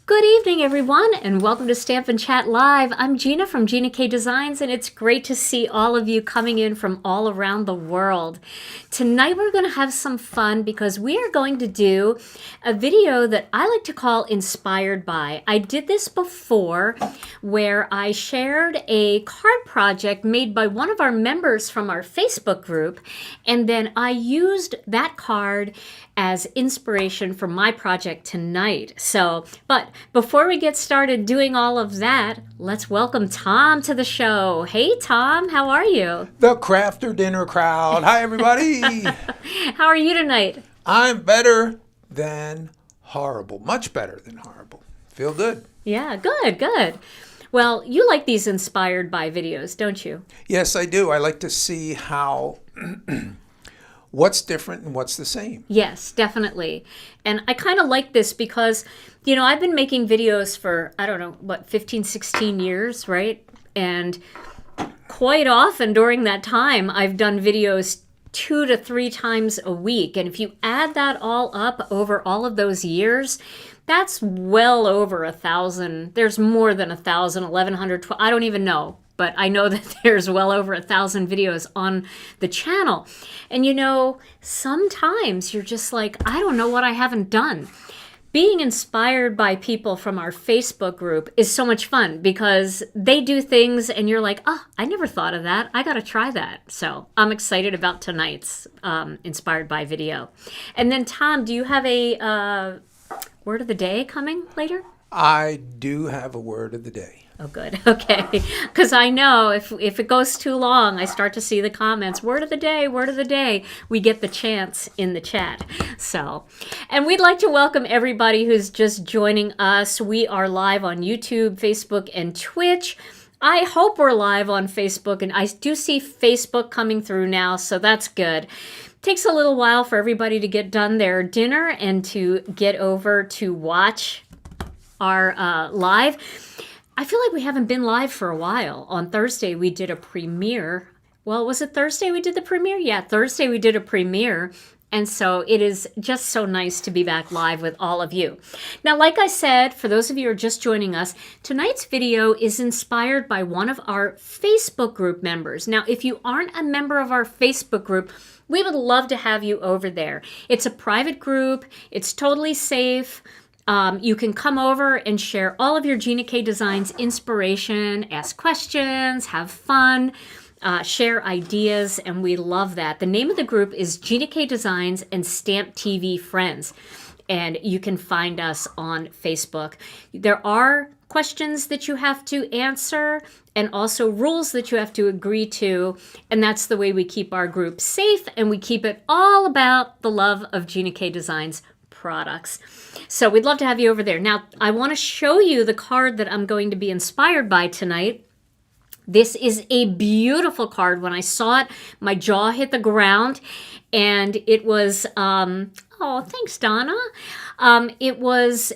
Good evening, everyone, and welcome to Stamp and Chat Live. I'm Gina from Gina K Designs, and it's great to see all of you coming in from all around the world. Tonight we're going to have some fun because we are going to do a video that I like to call Inspired By. I did this before where I shared a card project made by one of our members from our Facebook group, and then I used that card as inspiration for my project tonight. But before we get started doing all of that, let's welcome Tom to the show. Hey, Tom, how are you? The Crafter Dinner crowd. Hi, everybody. How are you tonight? I'm better than horrible. Much better than horrible. Feel good. Yeah, good. Well, you like these Inspired By videos, don't you? Yes, I do. I like to see how what's different and what's the same. Yes, definitely. And I kind of like this because, you know, I've been making videos for, 15, 16 years, right? And quite often during that time, I've done videos 2 to 3 times a week. And if you add that all up over all of those years, that's well over 1,000. There's more than 1,000, 1,100, I don't even know. But I know that there's well over 1,000 videos on the channel. And you know, sometimes you're just like, I don't know what I haven't done. Being inspired by people from our Facebook group is so much fun because they do things and you're like, oh, I never thought of that. I got to try that. So I'm excited about tonight's Inspired By video. And then Tom, do you have a word of the day coming later? I do have a word of the day. Oh, good. Okay. Because I know if it goes too long, I start to see the comments, word of the day, we get the chance in the chat. So, and we'd like to welcome everybody who's just joining us. We are live on YouTube, Facebook, and Twitch. I hope we're live on Facebook, and I do see Facebook coming through now, so that's good. Takes a little while for everybody to get done their dinner and to get over to watch our live. I feel like we haven't been live for a while. On Thursday, we did a premiere. Well, was it Thursday we did the premiere? Yeah, Thursday we did a premiere. And so it is just so nice to be back live with all of you. Now, like I said, for those of you who are just joining us, tonight's video is inspired by one of our Facebook group members. Now, if you aren't a member of our Facebook group, we would love to have you over there. It's a private group. It's totally safe. You can come over and share all of your Gina K designs, inspiration, ask questions, have fun, share ideas, and we love that. The name of the group is Gina K Designs and Stamp TV Friends, and you can find us on Facebook. There are questions that you have to answer and also rules that you have to agree to, and that's the way we keep our group safe, and we keep it all about the love of Gina K Designs products. So we'd love to have you over there. Now, I want to show you the card that I'm going to be inspired by tonight. This is a beautiful card. When I saw it, my jaw hit the ground, and it was, oh, thanks, Donna. It was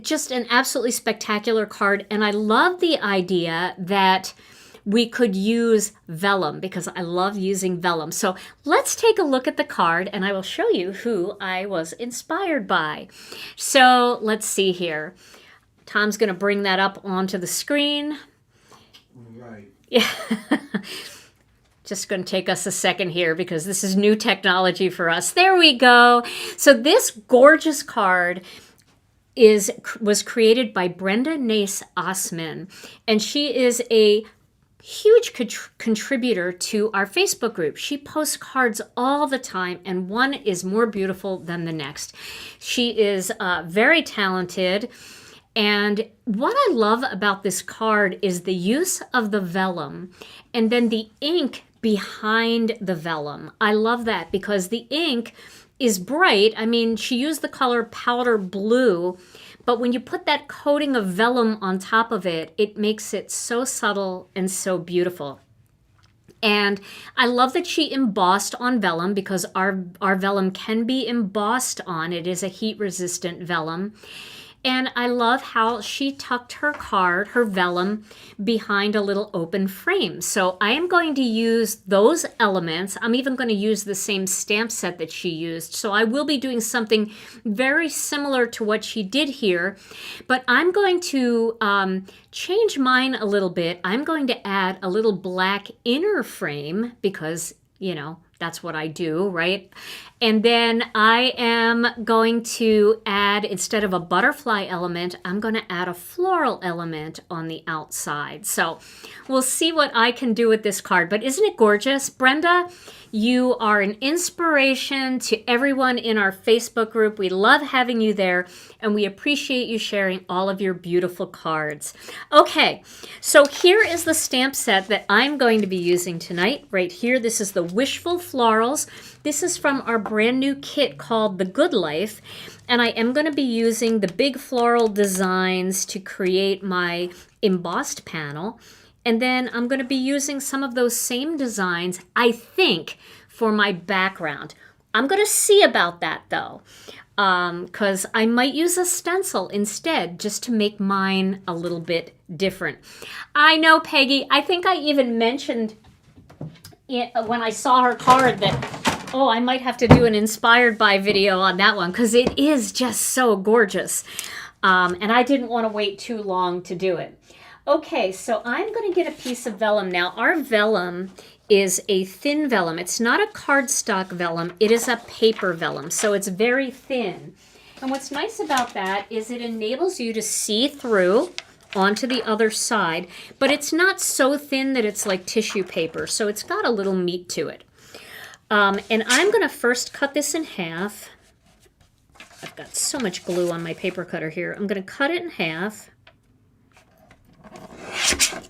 just an absolutely spectacular card, and I love the idea that we could use vellum because I love using vellum. So let's take a look at the card and I will show you who I was inspired by. So let's see here. Tom's going to bring that up onto the screen. Right. Yeah. Just going to take us a second here because this is new technology for us. There we go. So this gorgeous card was created by Brenda Nace Osman, and she is a huge contributor to our Facebook group. She posts cards all the time, and one is more beautiful than the next. She is very talented, and what I love about this card is the use of the vellum and then the ink behind the vellum. I love that because the ink is bright. I mean, she used the color powder blue, but when you put that coating of vellum on top of it, it makes it so subtle and so beautiful. And I love that she embossed on vellum because our vellum can be embossed on. It is a heat-resistant vellum. And I love how she tucked her card, her vellum, behind a little open frame. So I am going to use those elements. I'm even going to use the same stamp set that she used. So I will be doing something very similar to what she did here. But I'm going to change mine a little bit. I'm going to add a little black inner frame because, you know, that's what I do, right? And then I am going to add, instead of a butterfly element, I'm going to add a floral element on the outside. So we'll see what I can do with this card. But isn't it gorgeous? Brenda, you are an inspiration to everyone in our Facebook group. We love having you there, and we appreciate you sharing all of your beautiful cards. Okay, so here is the stamp set that I'm going to be using tonight. Right here, this is the Wishful Florals. This is from our brand new kit called The Good Life, and I am going to be using the big floral designs to create my embossed panel. And then I'm going to be using some of those same designs, I think, for my background. I'm going to see about that, though, because I might use a stencil instead just to make mine a little bit different. I know, Peggy. I think I even mentioned it when I saw her card that, oh, I might have to do an inspired by video on that one because it is just so gorgeous. And I didn't want to wait too long to do it. Okay, so I'm going to get a piece of vellum now. Our vellum is a thin vellum. It's not a cardstock vellum. It is a paper vellum, so it's very thin. And what's nice about that is it enables you to see through onto the other side, but it's not so thin that it's like tissue paper, so it's got a little meat to it. And I'm going to first cut this in half. I've got so much glue on my paper cutter here. I'm going to cut it in half.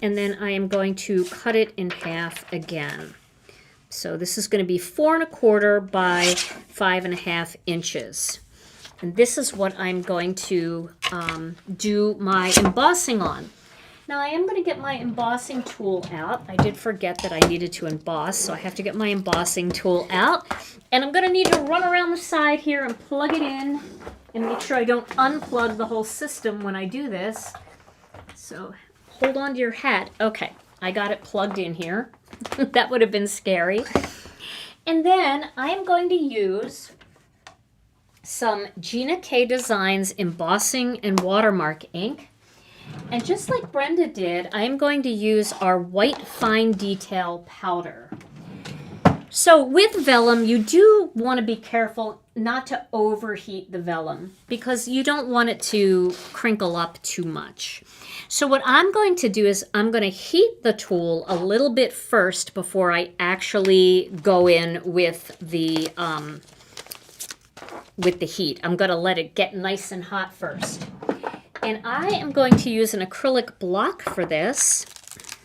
And then I am going to cut it in half again. So this is going to be 4 1/4 by 5 1/2 inches. And this is what I'm going to do my embossing on. Now I am going to get my embossing tool out. I did forget that I needed to emboss, so I have to get my embossing tool out. And I'm going to need to run around the side here and plug it in and make sure I don't unplug the whole system when I do this. So hold on to your hat. Okay, I got it plugged in here. That would have been scary. And then I am going to use some Gina K Designs Embossing and Watermark ink. And just like Brenda did, I am going to use our white fine detail powder. So with vellum, you do want to be careful not to overheat the vellum because you don't want it to crinkle up too much. So what I'm going to do is I'm going to heat the tool a little bit first before I actually go in with the heat. I'm going to let it get nice and hot first. And I am going to use an acrylic block for this.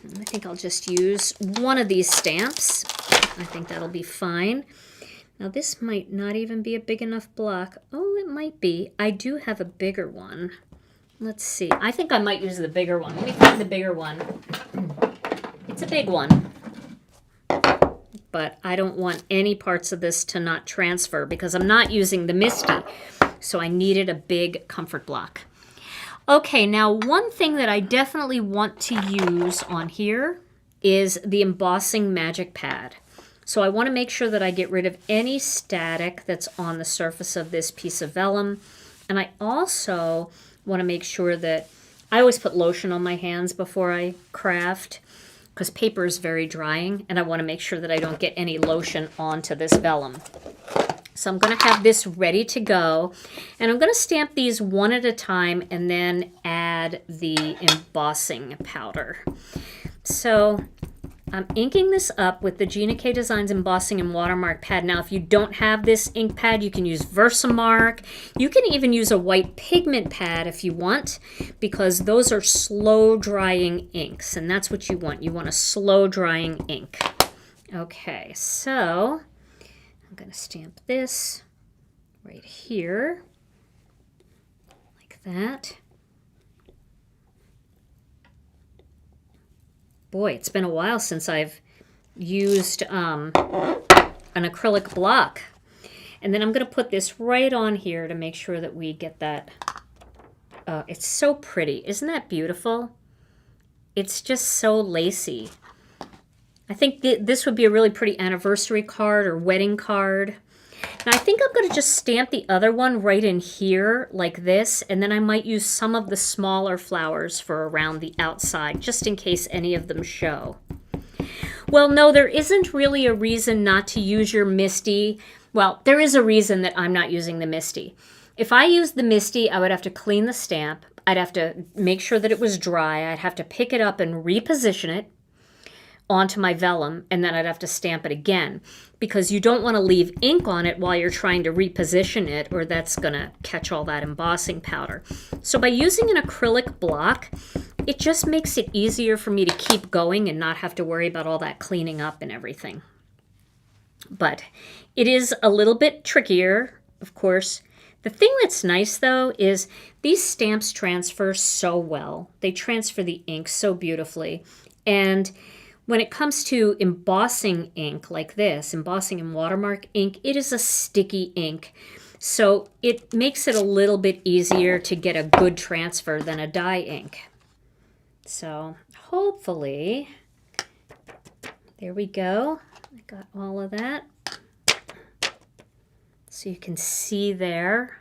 I think I'll just use one of these stamps. I think that'll be fine. Now this might not even be a big enough block. Oh, it might be. I do have a bigger one. Let's see. I think I might use the bigger one. Let me find the bigger one. It's a big one. But I don't want any parts of this to not transfer because I'm not using the Misty. So I needed a big comfort block. Okay, now one thing that I definitely want to use on here is the embossing magic pad. So I want to make sure that I get rid of any static that's on the surface of this piece of vellum. And I also want to make sure that I always put lotion on my hands before I craft because paper is very drying and I want to make sure that I don't get any lotion onto this vellum. So I'm going to have this ready to go, and I'm going to stamp these one at a time and then add the embossing powder. So I'm inking this up with the Gina K Designs Embossing and Watermark pad. Now, if you don't have this ink pad, you can use Versamark. You can even use a white pigment pad if you want, because those are slow-drying inks, and that's what you want. You want a slow-drying ink. Okay, so I'm going to stamp this right here, like that. Boy, it's been a while since I've used an acrylic block. And then I'm going to put this right on here to make sure that we get that. It's so pretty. Isn't that beautiful? It's just so lacy. I think this would be a really pretty anniversary card or wedding card. Now I think I'm going to just stamp the other one right in here like this, and then I might use some of the smaller flowers for around the outside, just in case any of them show. Well, no, there isn't really a reason not to use your Misty. Well, there is a reason that I'm not using the Misty. If I used the Misty, I would have to clean the stamp. I'd have to make sure that it was dry. I'd have to pick it up and reposition it onto my vellum, and then I'd have to stamp it again because you don't want to leave ink on it while you're trying to reposition it, or that's going to catch all that embossing powder. So by using an acrylic block, it just makes it easier for me to keep going and not have to worry about all that cleaning up and everything. But it is a little bit trickier, of course. The thing that's nice, though, is these stamps transfer so well. They transfer the ink so beautifully. And when it comes to embossing ink like this, embossing and watermark ink, it is a sticky ink. So it makes it a little bit easier to get a good transfer than a dye ink. So hopefully, there we go. I got all of that. So you can see there,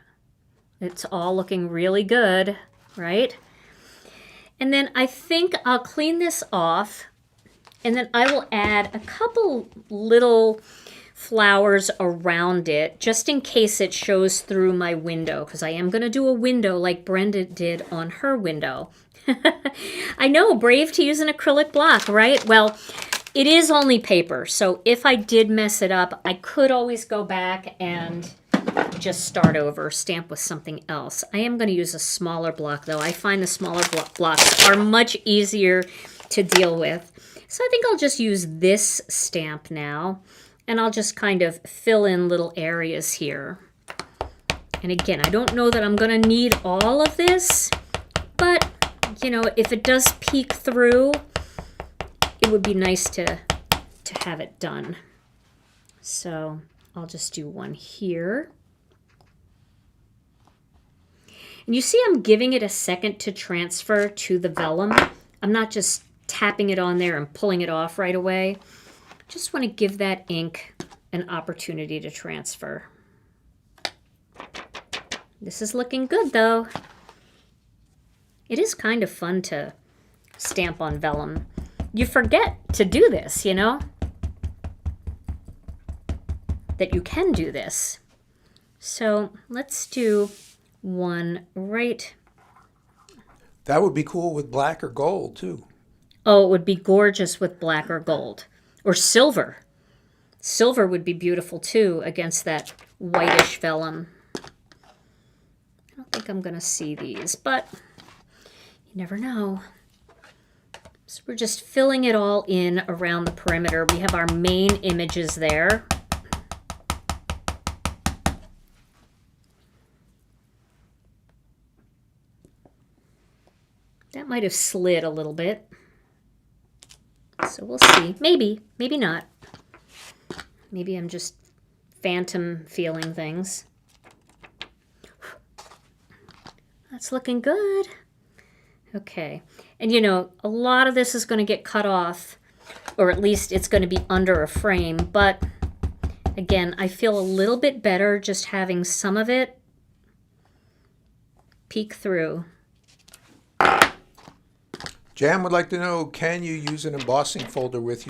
it's all looking really good, right? And then I think I'll clean this off. And then I will add a couple little flowers around it, just in case it shows through my window, because I am going to do a window like Brenda did on her window. I know, brave to use an acrylic block, right? Well, it is only paper, so if I did mess it up, I could always go back and just start over, stamp with something else. I am going to use a smaller block, though. I find the smaller blocks are much easier to deal with. So I think I'll just use this stamp now, and I'll just kind of fill in little areas here. And again, I don't know that I'm going to need all of this, but, you know, if it does peek through, it would be nice to have it done. So I'll just do one here. And you see I'm giving it a second to transfer to the vellum. I'm not just tapping it on there and pulling it off right away. Just want to give that ink an opportunity to transfer. This is looking good though. It is kind of fun to stamp on vellum. You forget to do this, you know? That you can do this. So let's do one right. That would be cool with black or gold too. Oh, it would be gorgeous with black or gold. Or silver. Silver would be beautiful too against that whitish vellum. I don't think I'm going to see these, but you never know. So we're just filling it all in around the perimeter. We have our main images there. That might have slid a little bit. So we'll see. Maybe, maybe not. Maybe I'm just phantom feeling things. That's looking good. Okay. And you know, a lot of this is going to get cut off, or at least it's going to be under a frame. But again, I feel a little bit better just having some of it peek through. Jan would like to know, can you use an embossing folder with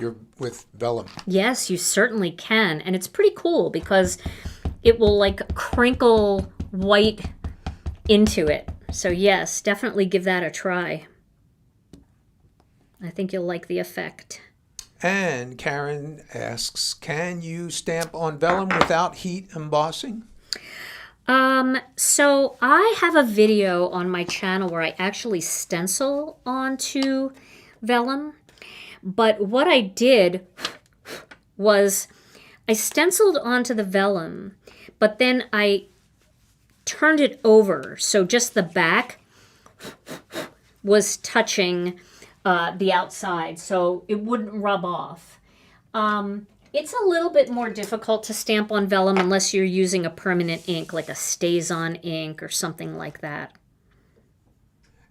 vellum? Yes, you certainly can. And it's pretty cool because it will like crinkle white into it. So yes, definitely give that a try. I think you'll like the effect. And Karen asks, can you stamp on vellum without heat embossing? So I have a video on my channel where I actually stencil onto vellum. But what I did was I stenciled onto the vellum, but then I turned it over. So just the back was touching the outside, so it wouldn't rub off. It's a little bit more difficult to stamp on vellum unless you're using a permanent ink, like a Stays-On ink or something like that.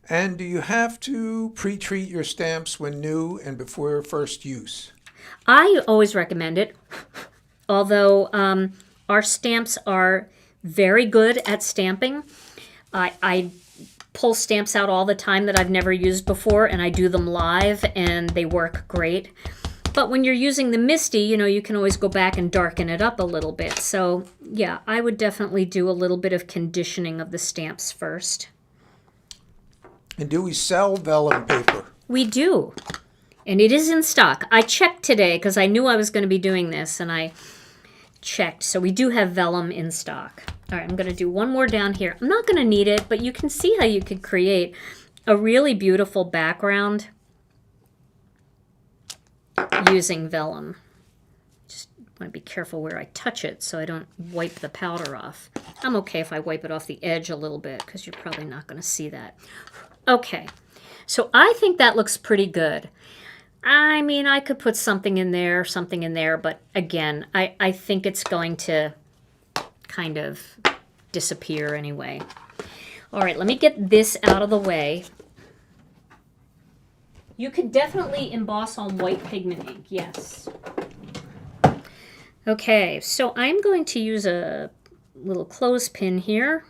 And do you have to pre-treat your stamps when new and before first use? I always recommend it, although our stamps are very good at stamping. I pull stamps out all the time that I've never used before, and I do them live, and they work great. But when you're using the Misty, you know, you can always go back and darken it up a little bit. So, yeah, I would definitely do a little bit of conditioning of the stamps first. And do we sell vellum paper? We do. And it is in stock. I checked today because I knew I was going to be doing this, and I checked. So we do have vellum in stock. All right, I'm going to do one more down here. I'm not going to need it, but you can see how you could create a really beautiful background using vellum. Just want to be careful where I touch it so I don't wipe the powder off. I'm okay if I wipe it off the edge a little bit because you're probably not going to see that. Okay, so I think that looks pretty good. I mean, I could put something in there, but again, I think it's going to kind of disappear anyway. All right, let me get this out of the way. You could definitely emboss on white pigment ink, yes. Okay, so I'm going to use a little clothespin here.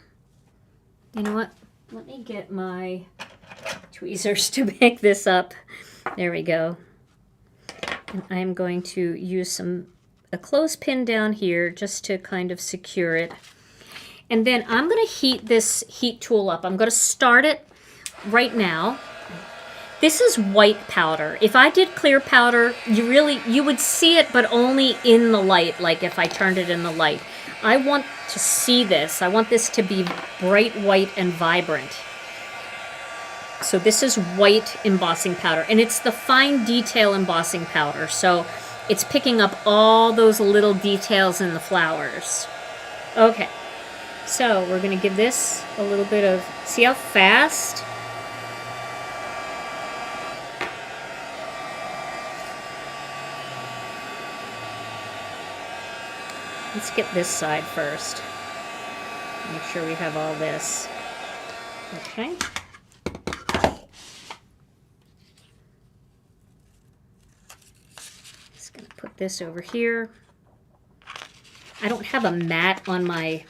You know what? Let me get my tweezers to make this up. There we go. And I'm going to use a clothespin down here just to kind of secure it. And then I'm going to heat this heat tool up. I'm going to start it right now. This is white powder. If I did clear powder, you would see it, but only in the light, like if I turned it in the light. I want to see this. I want this to be bright white and vibrant. So this is white embossing powder, and it's the fine detail embossing powder. So it's picking up all those little details in the flowers. Okay, so we're going to give this a little bit of, see how fast? Let's get this side first. Make sure we have all this. Okay. Just going to put this over here. I don't have a mat on my...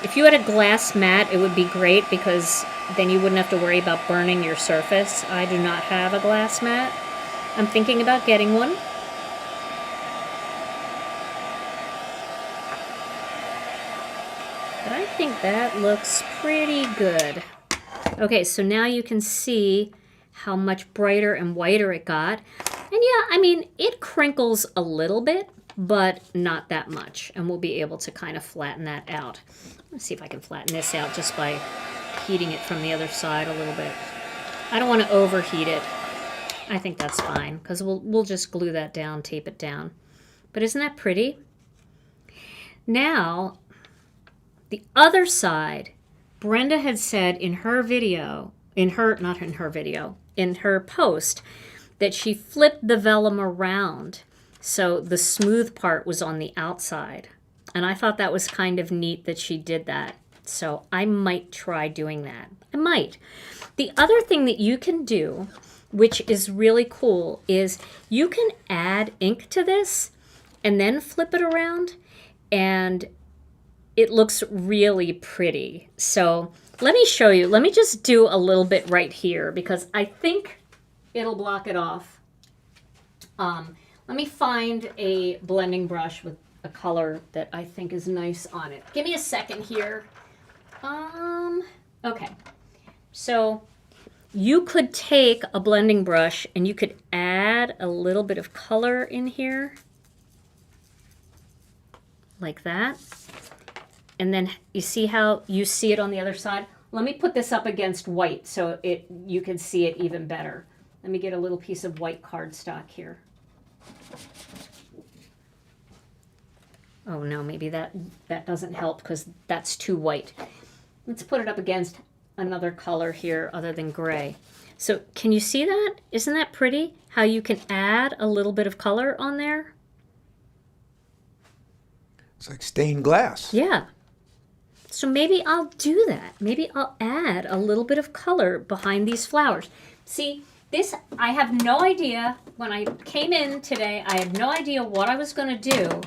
if you had a glass mat, it would be great because then you wouldn't have to worry about burning your surface. I do not have a glass mat. I'm thinking about getting one. But I think that looks pretty good. Okay, so now you can see how much brighter and whiter it got. And yeah, I mean, it crinkles a little bit, but not that much. And we'll be able to kind of flatten that out. Let's see if I can flatten this out just by heating it from the other side a little bit. I don't want to overheat it. I think that's fine because we'll just glue that down, tape it down. But isn't that pretty? Now, the other side, Brenda had said in her video, in her post, that she flipped the vellum around so the smooth part was on the outside. And I thought that was kind of neat that she did that. So I might try doing that. I might. The other thing that you can do, which is really cool, is you can add ink to this and then flip it around, and it looks really pretty. So let me show you. Let me just do a little bit right here because I think it'll block it off. Let me find a blending brush with a color that I think is nice on it. Give me a second here. Okay. So you could take a blending brush and you could add a little bit of color in here. Like that. And then you see how you see it on the other side? Let me put this up against white so you can see it even better. Let me get a little piece of white cardstock here. Oh no, maybe that doesn't help because that's too white. Let's put it up against another color here other than gray. So can you see that? Isn't that pretty? How you can add a little bit of color on there? It's like stained glass. Yeah. So maybe I'll do that. Maybe I'll add a little bit of color behind these flowers. See, this, I have no idea. When I came in today, I had no idea what I was going to do.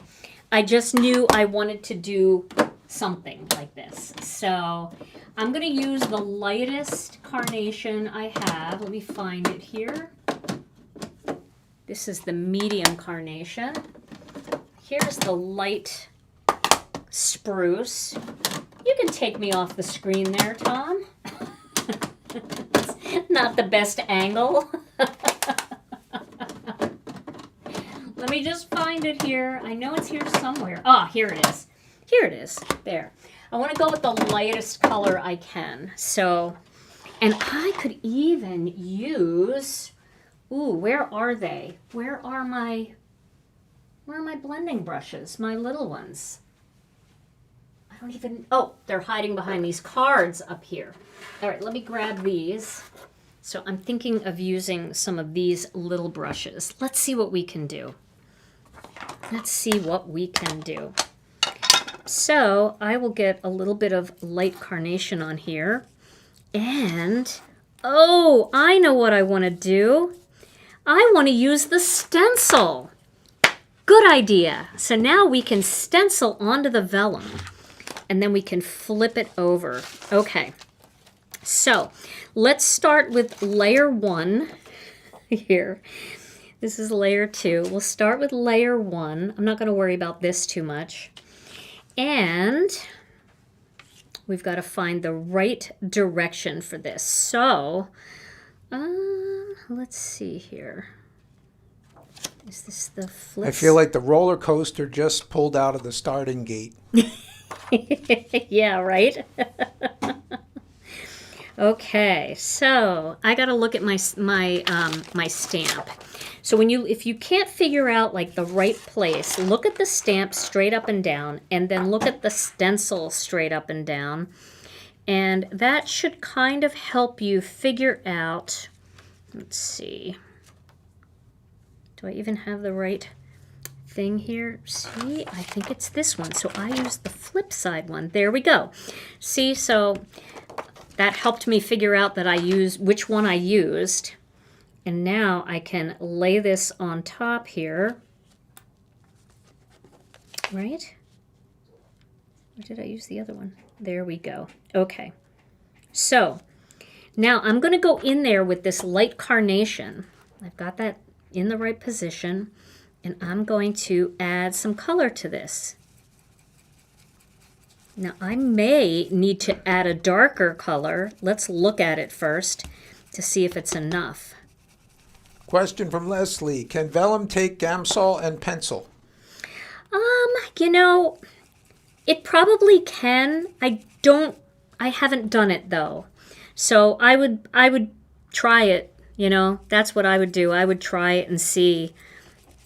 I just knew I wanted to do something like this. So I'm going to use the lightest carnation I have. Let me find it here. This is the medium carnation. Here's the light spruce. You can take me off the screen there, Tom. It's not the best angle. Let me just find it here. I know it's here somewhere. Ah, here it is. Here it is. There. I want to go with the lightest color I can. So, and I could even use, ooh, where are they? Where are my blending brushes? My little ones. I don't even, oh, they're hiding behind these cards up here. All right, let me grab these. So I'm thinking of using some of these little brushes. Let's see what we can do. Let's see what we can do. So I will get a little bit of light carnation on here. And, oh, I know what I want to do. I want to use the stencil. Good idea. So now we can stencil onto the vellum. And then we can flip it over. Okay. So let's start with layer 1 here. This is layer 2. We'll start with layer 1. I'm not going to worry about this too much. And we've got to find the right direction for this. So let's see here. Is this the flip? I feel like the roller coaster just pulled out of the starting gate. Yeah, right? Okay, so I got to look at my stamp. So if you can't figure out like the right place, look at the stamp straight up and down, and then look at the stencil straight up and down. And that should kind of help you figure out, let's see. Do I even have the right thing here? See, I think it's this one. So I use the flip side one. There we go. See, so that helped me figure out that which one I used. And now I can lay this on top here. right? Or did I use the other one? There we go. Okay. So now I'm going to go in there with this light carnation. I've got that in the right position, and I'm going to add some color to this. Now I may need to add a darker color. Let's look at it first to see if it's enough. Question from Leslie. Can vellum take Gamsol and pencil? You know, it probably can. I haven't done it though. So I would try it, you know. That's what I would do. I would try it and see,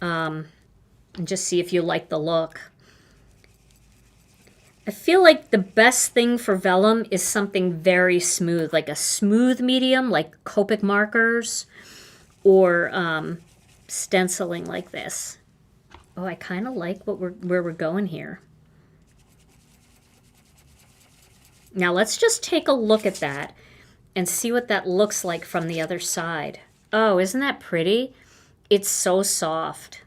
and just see if you like the look. I feel like the best thing for vellum is something very smooth, like a smooth medium, like Copic markers, or stenciling like this. Oh, I kind of like where we're going here. Now let's just take a look at that and see what that looks like from the other side. Oh, isn't that pretty? It's so soft.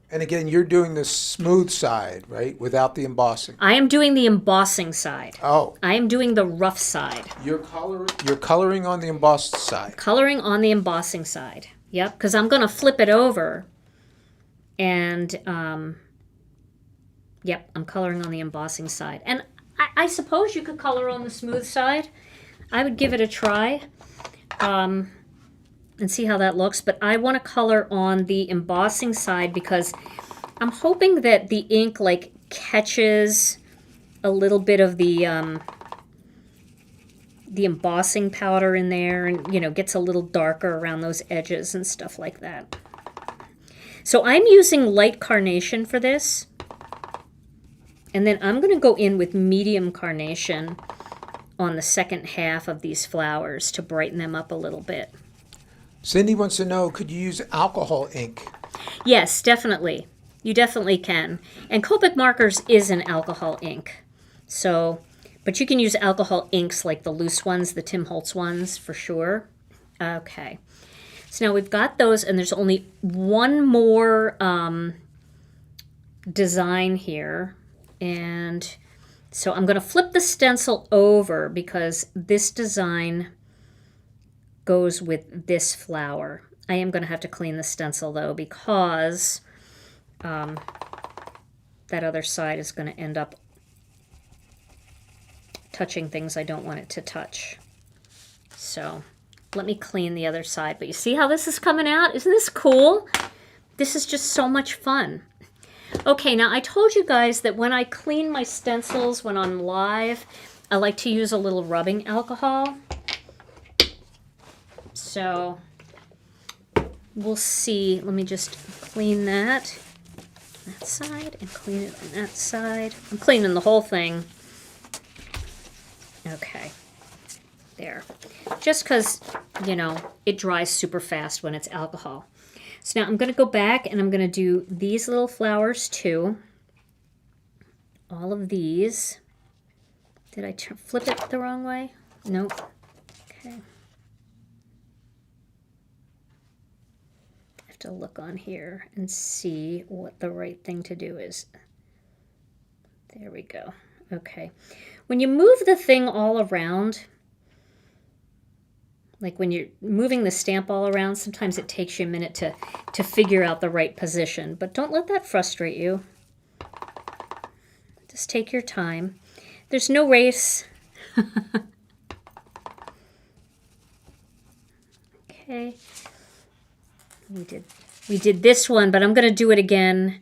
And again, you're doing the smooth side, right? Without the embossing. I am doing the embossing side. Oh. I am doing the rough side. You're coloring on the embossed side. Coloring on the embossing side. Yep, because I'm going to flip it over. And, yep, I'm coloring on the embossing side. And I suppose you could color on the smooth side. I would give it a try and see how that looks. But I want to color on the embossing side because I'm hoping that the ink like catches a little bit of the embossing powder in there and, you know, gets a little darker around those edges and stuff like that. So I'm using light carnation for this. And then I'm going to go in with medium carnation on the second half of these flowers to brighten them up a little bit. Cindy wants to know, could you use alcohol ink? Yes, definitely. You definitely can. And Copic markers is an alcohol ink. So, but you can use alcohol inks like the loose ones, the Tim Holtz ones for sure. Okay. So now we've got those, and there's only one more design here. And so I'm going to flip the stencil over because this design goes with this flower. I am going to have to clean the stencil though because that other side is going to end up touching things I don't want it to touch. So let me clean the other side. But you see how this is coming out? Isn't this cool? This is just so much fun. Okay, now I told you guys that when I clean my stencils when I'm live, I like to use a little rubbing alcohol. So we'll see. Let me just clean that side and clean it on that side. I'm cleaning the whole thing. Okay, there. Just because, you know, it dries super fast when it's alcohol. So now I'm going to go back and I'm going to do these little flowers too. All of these. Did I flip it the wrong way? Nope. Okay. I have to look on here and see what the right thing to do is. There we go. Okay. When you move the thing all around, like when you're moving the stamp all around, sometimes it takes you a minute to figure out the right position. But don't let that frustrate you. Just take your time. There's no race. Okay. We did this one, but I'm going to do it again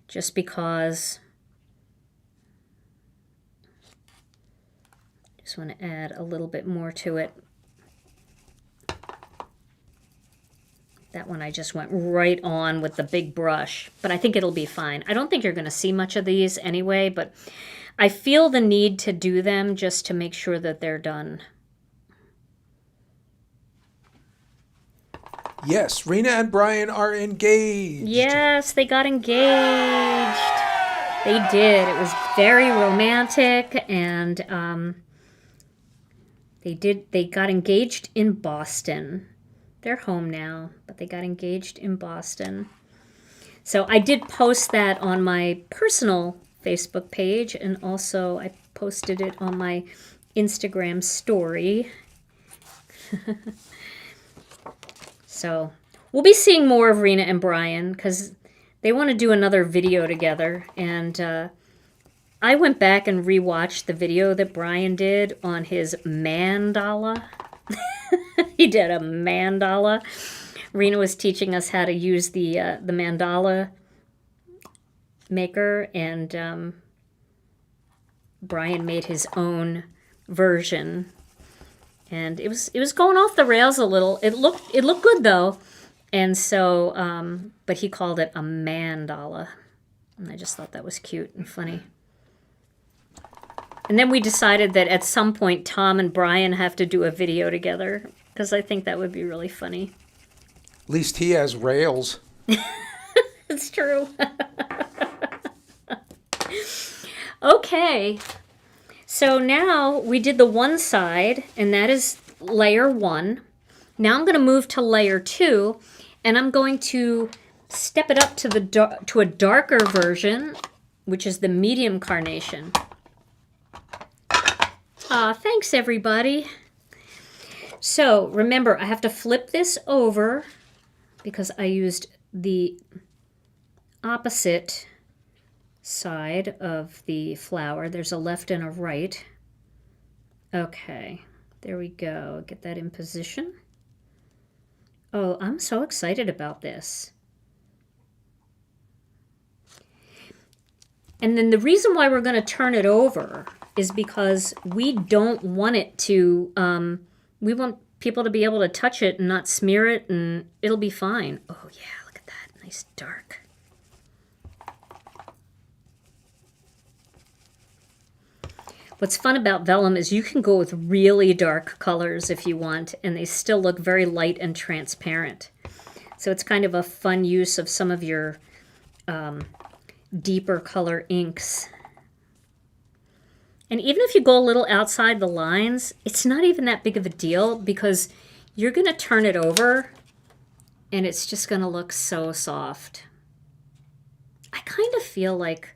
just because. Just want to add a little bit more to it. That one I just went right on with the big brush, but I think it'll be fine. I don't think you're going to see much of these anyway, but I feel the need to do them just to make sure that they're done. Yes, Rena and Brian are engaged. Yes, they got engaged. They did. It was very romantic, and they got engaged in Boston. They're home now, but they got engaged in Boston. So I did post that on my personal Facebook page, and also I posted it on my Instagram story. So we'll be seeing more of Rena and Brian because they want to do another video together. And I went back and rewatched the video that Brian did on his mandala. He did a mandala. Rena was teaching us how to use the mandala maker, and Brian made his own version, and it was going off the rails a little. It looked good though, and so but he called it a mandala, and I just thought that was cute and funny. And then we decided that at some point Tom and Brian have to do a video together because I think that would be really funny. At least he has rails. It's true. Okay, so now we did the one side, and that is layer 1. Now I'm going to move to layer 2, and I'm going to step it up to a darker version, which is the medium carnation. Thanks everybody. So remember, I have to flip this over because I used the opposite side of the flower. There's a left and a right. Okay, there we go. Get that in position. Oh, I'm so excited about this. And then the reason why we're going to turn it over is because we don't want it to, we want people to be able to touch it and not smear it, and it'll be fine. Oh yeah, look at that, nice dark. What's fun about vellum is you can go with really dark colors if you want, and they still look very light and transparent. So it's kind of a fun use of some of your deeper color inks. And even if you go a little outside the lines, it's not even that big of a deal because you're going to turn it over and it's just going to look so soft. I kind of feel like,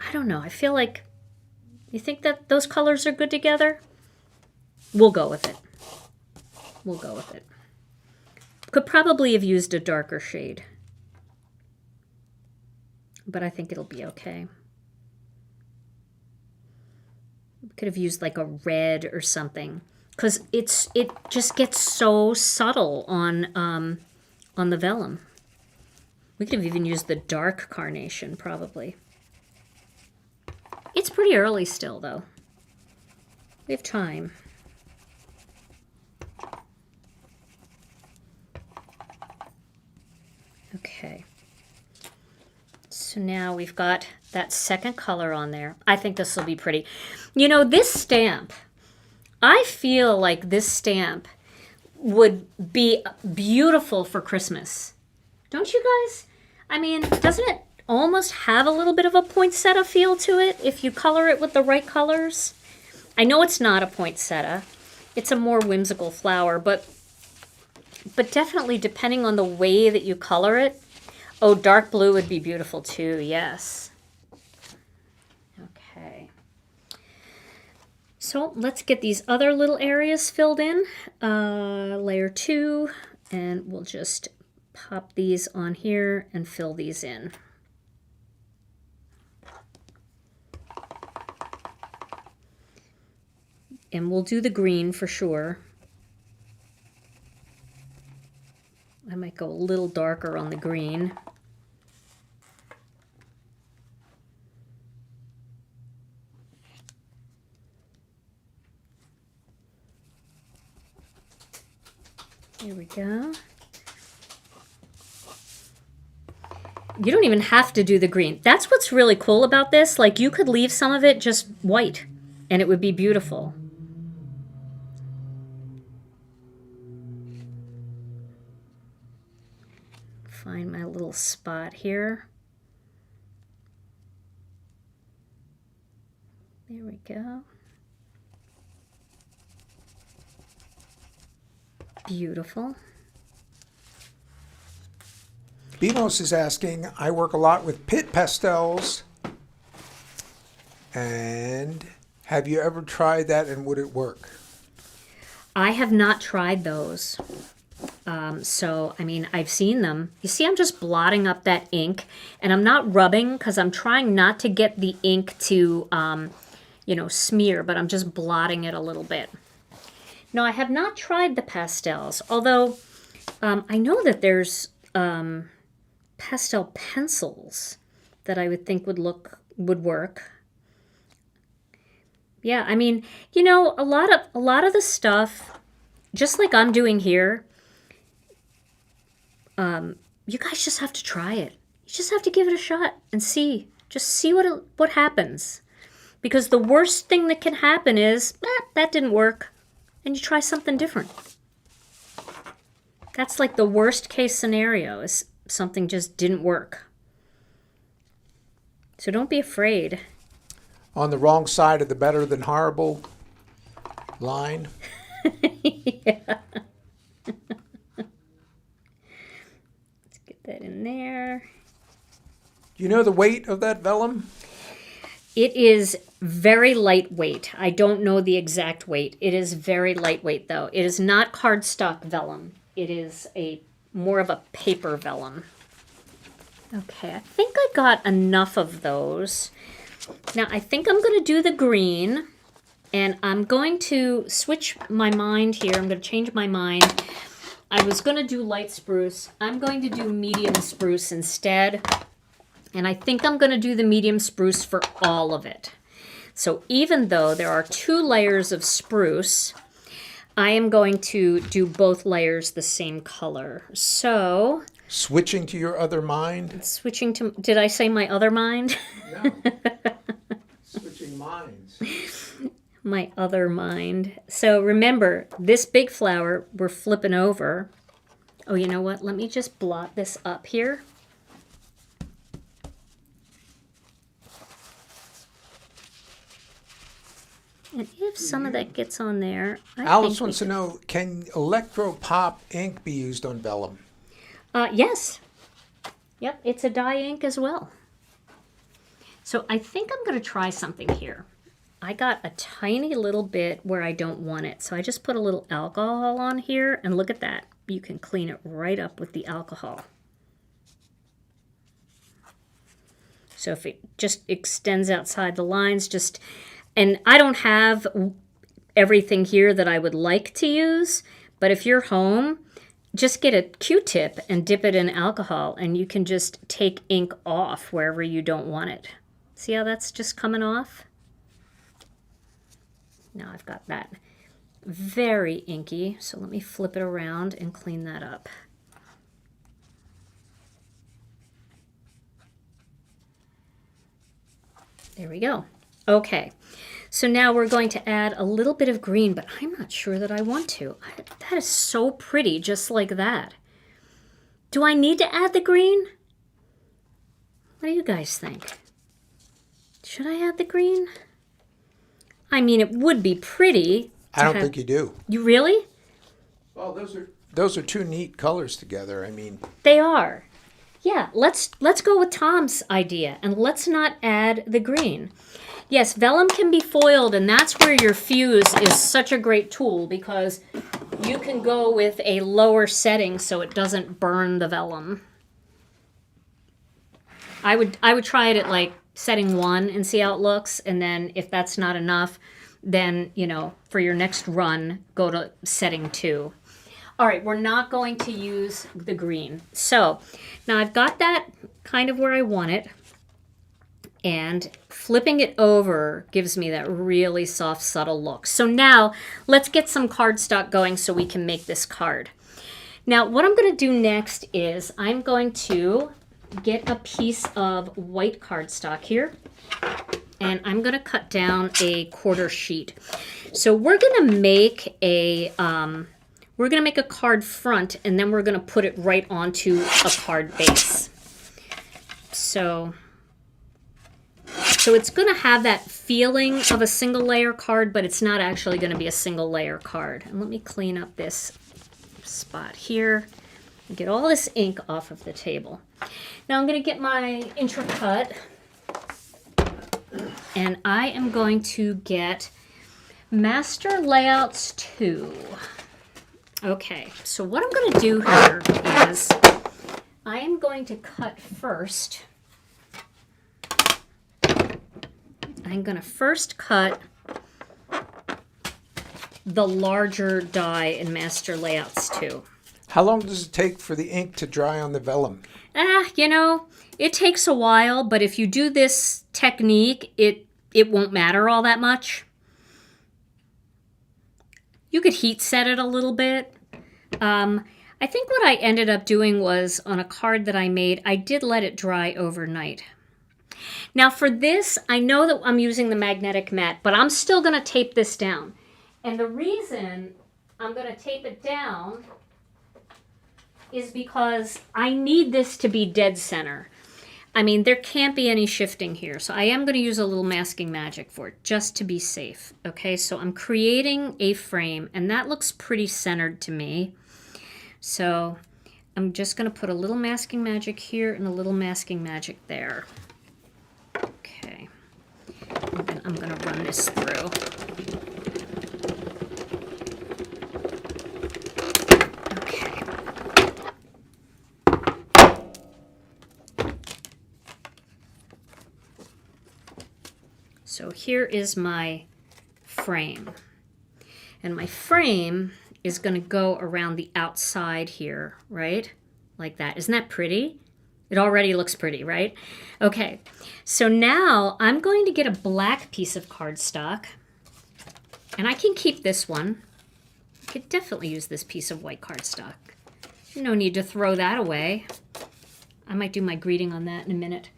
I don't know, I feel like, you think that those colors are good together? We'll go with it. We'll go with it. Could probably have used a darker shade, but I think it'll be okay. Could have used like a red or something because it just gets so subtle on the vellum. We could have even used the dark carnation probably. It's pretty early still, though. We have time. Okay. So now we've got that second color on there. I think this will be pretty. You know, this stamp, I feel like this stamp would be beautiful for Christmas. Don't you guys? I mean, doesn't it almost have a little bit of a poinsettia feel to it if you color it with the right colors? I know it's not a poinsettia. It's a more whimsical flower, but definitely depending on the way that you color it. Oh, dark blue would be beautiful too, yes. Okay. So let's get these other little areas filled in. Layer 2, and we'll just pop these on here and fill these in. And we'll do the green for sure. I might go a little darker on the green. There we go. You don't even have to do the green. That's what's really cool about this. Like, you could leave some of it just white and it would be beautiful. Find my little spot here. There we go. Beautiful. Bemos is asking, I work a lot with pit pastels, and have you ever tried that and would it work? I have not tried those. So, I mean, I've seen them. You see, I'm just blotting up that ink, and I'm not rubbing because I'm trying not to get the ink to, you know, smear, but I'm just blotting it a little bit. No, I have not tried the pastels, although I know that there's pastel pencils that I would think would work. Yeah, I mean, you know, a lot of the stuff, just like I'm doing here, you guys just have to try it. You just have to give it a shot and see. Just see what happens. Because the worst thing that can happen is, that didn't work, and you try something different. That's like the worst case scenario, is something just didn't work. So don't be afraid. On the wrong side of the better than horrible line. Yeah. Let's get that in there. Do you know the weight of that vellum? It is very lightweight. I don't know the exact weight. It is very lightweight, though. It is not cardstock vellum. It is more of a paper vellum. Okay, I think I got enough of those. Now, I think I'm going to do the green, and I'm going to switch my mind here. I'm going to change my mind. I was going to do light spruce. I'm going to do medium spruce instead, and I think I'm going to do the medium spruce for all of it. So even though there are 2 layers of spruce, I am going to do both layers the same color. So... Switching to your other mind? Switching to... Did I say my other mind? No. Switching minds. My other mind. So remember, this big flower we're flipping over. Oh, you know what? Let me just blot this up here. And if some of that gets on there... Alice wants to know, can Electro Pop ink be used on vellum? Yes. Yep, it's a dye ink as well. So I think I'm going to try something here. I got a tiny little bit where I don't want it. So I just put a little alcohol on here, and look at that. You can clean it right up with the alcohol. So if it just extends outside the lines, and I don't have everything here that I would like to use, but if you're home, just get a Q-tip and dip it in alcohol, and you can just take ink off wherever you don't want it. See how that's just coming off? Now I've got that very inky, so let me flip it around and clean that up. There we go. Okay, so now we're going to add a little bit of green, but I'm not sure that I want to. That is so pretty, just like that. Do I need to add the green? What do you guys think? Should I add the green? I mean, it would be pretty. I don't think you do. You really? Well, those are 2 neat colors together. I mean, they are. Yeah, let's go with Tom's idea, and let's not add the green. Yes, vellum can be foiled, and that's where your fuse is such a great tool, because you can go with a lower setting so it doesn't burn the vellum. I would try it at like setting 1 and see how it looks, and then if that's not enough, then, you know, for your next run, go to setting 2. All right, we're not going to use the green. So now I've got that kind of where I want it, and flipping it over gives me that really soft, subtle look. So now let's get some cardstock going so we can make this card. Now what I'm going to do next is I'm going to get a piece of white cardstock here, and I'm going to cut down a 1/4 sheet. So we're going to make a card front, and then we're going to put it right onto a card base. So it's going to have that feeling of a single layer card, but it's not actually going to be a single layer card. And let me clean up this spot here. Get all this ink off of the table. Now I'm going to get my Intracut, and I am going to get Master Layouts 2. Okay, so what I'm going to do here is I am going to cut first. I'm going to first cut the larger die in Master Layouts 2. How long does it take for the ink to dry on the vellum? You know, it takes a while, but if you do this technique, it won't matter all that much. You could heat set it a little bit. I think what I ended up doing was on a card that I made, I did let it dry overnight. Now for this, I know that I'm using the magnetic mat, but I'm still going to tape this down. And the reason I'm going to tape it down is because I need this to be dead center. I mean, there can't be any shifting here. So I am going to use a little masking magic for it, just to be safe. Okay, so I'm creating a frame, and that looks pretty centered to me. So I'm just going to put a little masking magic here and a little masking magic there. Okay, and then I'm going to run this through. So here is my frame. And my frame is going to go around the outside here, right? Like that. Isn't that pretty? It already looks pretty, right? Okay, so now I'm going to get a black piece of cardstock. And I can keep this one. I could definitely use this piece of white cardstock. No need to throw that away. I might do my greeting on that in a minute.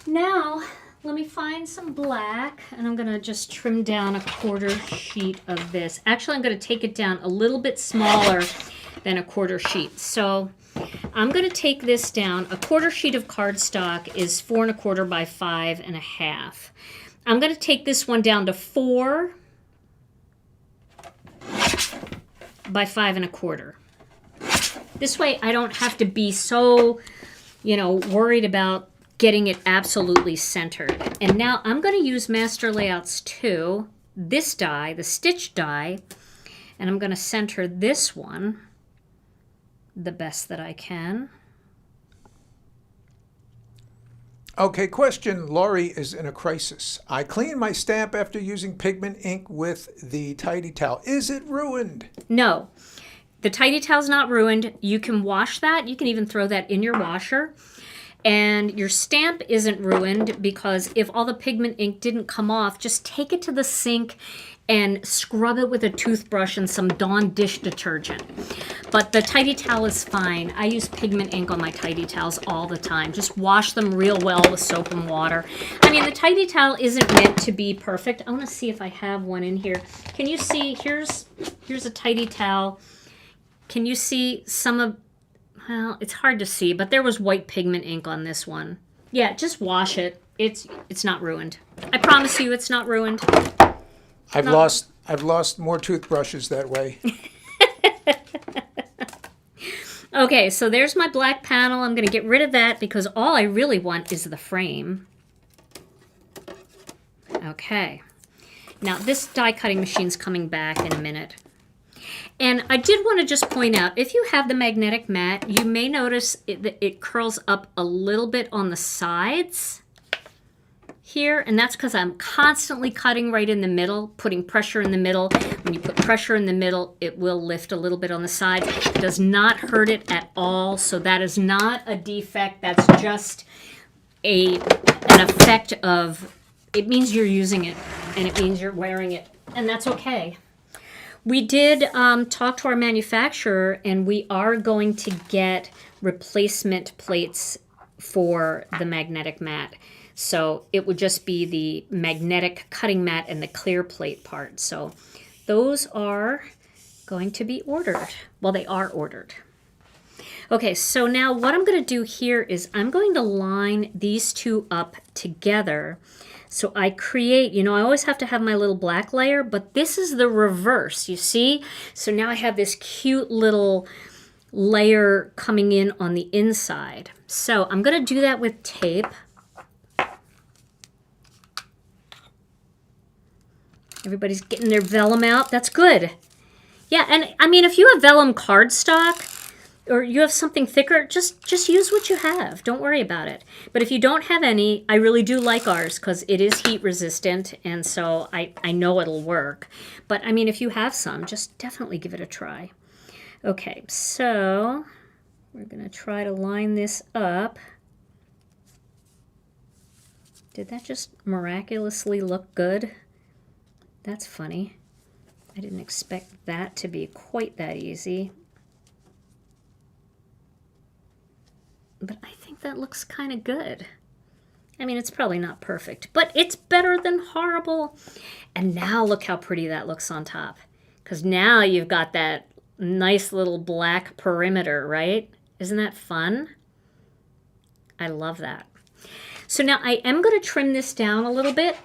Now, let me find some black, and I'm going to just trim down a 1/4 sheet of this. Actually, I'm going to take it down a little bit smaller than a 1/4 sheet. So I'm going to take this down. A 1/4 sheet of cardstock is 4 1/4 by 5 1/2. I'm going to take this one down to 4 by 5 1/4. This way I don't have to be so, worried about getting it absolutely centered. And now I'm going to use Master Layouts 2, this die, the stitch die, and I'm going to center this one the best that I can. Okay, question. Laurie is in a crisis. I cleaned my stamp after using pigment ink with the Tidy Towel. Is it ruined? No, the Tidy Towel's not ruined. You can wash that. You can even throw that in your washer. And your stamp isn't ruined because if all the pigment ink didn't come off, just take it to the sink and scrub it with a toothbrush and some Dawn dish detergent. But the Tidy Towel is fine. I use pigment ink on my Tidy Towels all the time. Just wash them real well with soap and water. I mean, the Tidy Towel isn't meant to be perfect. I want to see if I have one in here. Can you see? Here's a Tidy Towel. Can you see some of... Well, it's hard to see, but there was white pigment ink on this one. Yeah, just wash it. It's not ruined. I promise you it's not ruined. I've lost more toothbrushes that way. Okay, so there's my black panel. I'm going to get rid of that because all I really want is the frame. Okay. Now, this die cutting machine's coming back in a minute. And I did want to just point out, if you have the magnetic mat, you may notice it curls up a little bit on the sides here, and that's because I'm constantly cutting right in the middle, putting pressure in the middle. When you put pressure in the middle, it will lift a little bit on the sides. It does not hurt it at all, so that is not a defect. That's just an effect of, it means you're using it, and it means you're wearing it, and that's okay. We did talk to our manufacturer, and we are going to get replacement plates for the magnetic mat. So it would just be the magnetic cutting mat and the clear plate part. So those are going to be ordered. Well, they are ordered. Okay, so now what I'm going to do here is I'm going to line these two up together. So I create, I always have to have my little black layer, but this is the reverse, you see? So now I have this cute little layer coming in on the inside. So I'm going to do that with tape. Everybody's getting their vellum out. That's good. Yeah, and I mean, if you have vellum cardstock or you have something thicker, just use what you have. Don't worry about it. But if you don't have any, I really do like ours because it is heat resistant, and so I know it'll work. But I mean, if you have some, just definitely give it a try. Okay, so we're going to try to line this up. Did that just miraculously look good? That's funny. I didn't expect that to be quite that easy. But I think that looks kind of good. I mean, it's probably not perfect, but it's better than horrible. And now look how pretty that looks on top. Because now you've got that nice little black perimeter, right? Isn't that fun? I love that. So now I am going to trim this down a little bit.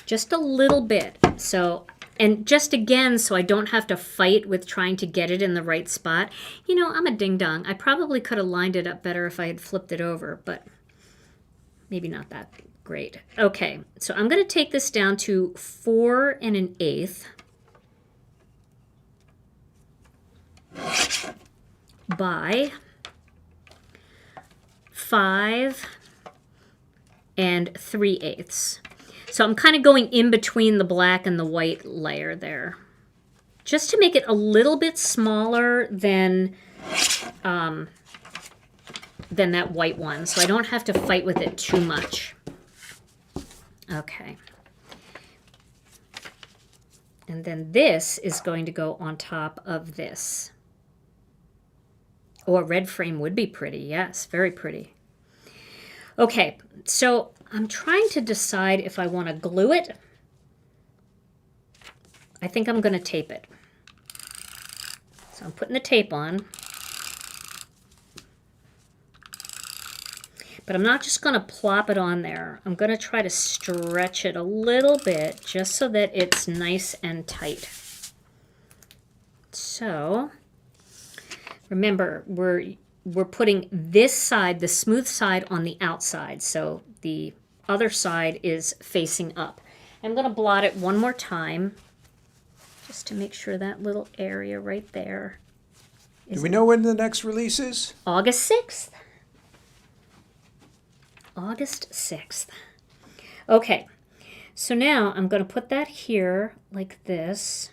Just a little bit. So, and just again, so I don't have to fight with trying to get it in the right spot. You know, I'm a ding-dong. I probably could have lined it up better if I had flipped it over, but maybe not that great. Okay, so I'm going to take this down to 4 1/8 by 5 3/8. So I'm kind of going in between the black and the white layer there, just to make it a little bit smaller than that white one, so I don't have to fight with it too much. Okay. And then this is going to go on top of this. Oh, a red frame would be pretty. Yes, very pretty. Okay, so I'm trying to decide if I want to glue it. I think I'm going to tape it. So I'm putting the tape on. But I'm not just going to plop it on there. I'm going to try to stretch it a little bit just so that it's nice and tight. So remember, we're putting this side, the smooth side, on the outside. So the other side is facing up. I'm going to blot it one more time just to make sure that little area right there is. Do we know when the next release is? August 6th. August 6th. Okay, so now I'm going to put that here like this.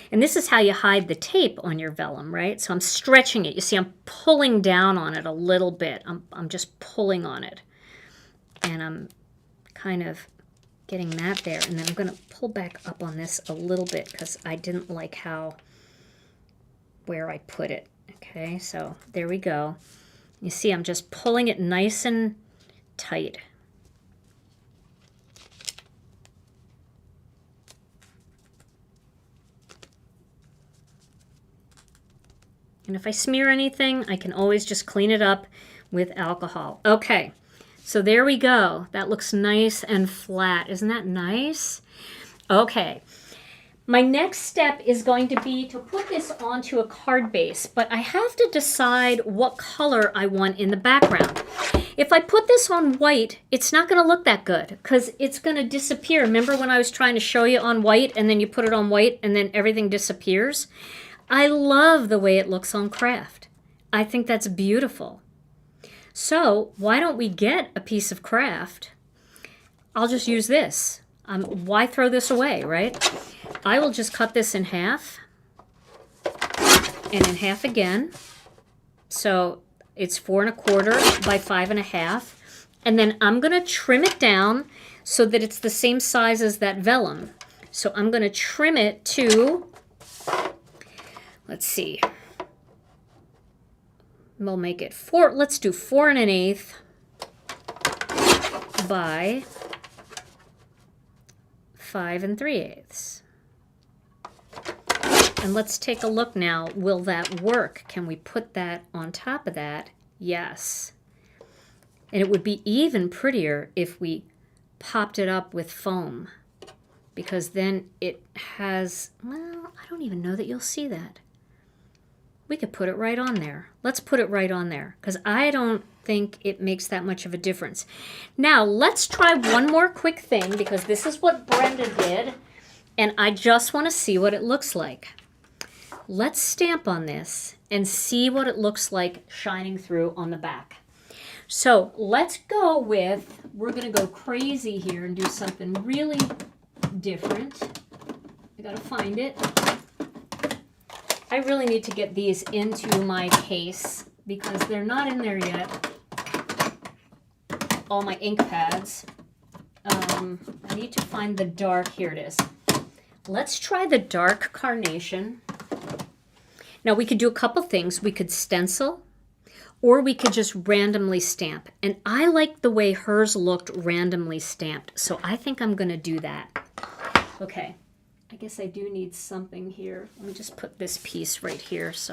And this is how you hide the tape on your vellum, right? So I'm stretching it. You see, I'm pulling down on it a little bit. I'm just pulling on it. And I'm kind of getting that there. And then I'm going to pull back up on this a little bit because I didn't like where I put it. Okay, so there we go. You see, I'm just pulling it nice and tight. And if I smear anything, I can always just clean it up with alcohol. Okay, so there we go. That looks nice and flat. Isn't that nice? Okay, my next step is going to be to put this onto a card base, but I have to decide what color I want in the background. If I put this on white, it's not going to look that good because it's going to disappear. Remember when I was trying to show you on white and then you put it on white and then everything disappears? I love the way it looks on craft. I think that's beautiful. So why don't we get a piece of craft? I'll just use this. Why throw this away, right? I will just cut this in half and in half again. So it's 4 1/4 by 5 1/2. And then I'm going to trim it down so that it's the same size as that vellum. So I'm going to trim it to, let's see, we'll make it 4, let's do 4 1/8 by 5 3/8. And let's take a look now. Will that work? Can we put that on top of that? Yes. And it would be even prettier if we popped it up with foam. because then it has, well, I don't even know that you'll see that. We could put it right on there. Let's put it right on there because I don't think it makes that much of a difference. Now, let's try one more quick thing because this is what Brenda did, and I just want to see what it looks like. Let's stamp on this and see what it looks like shining through on the back. So let's go with, we're going to go crazy here and do something really different. I got to find it. I really need to get these into my case because they're not in there yet. All my ink pads. I need to find the dark. Here it is. Let's try the dark Carnation. Now we could do a couple things. We could stencil or we could just randomly stamp. And I like the way hers looked randomly stamped. So I think I'm going to do that. Okay. I guess I do need something here. Let me just put this piece right here. So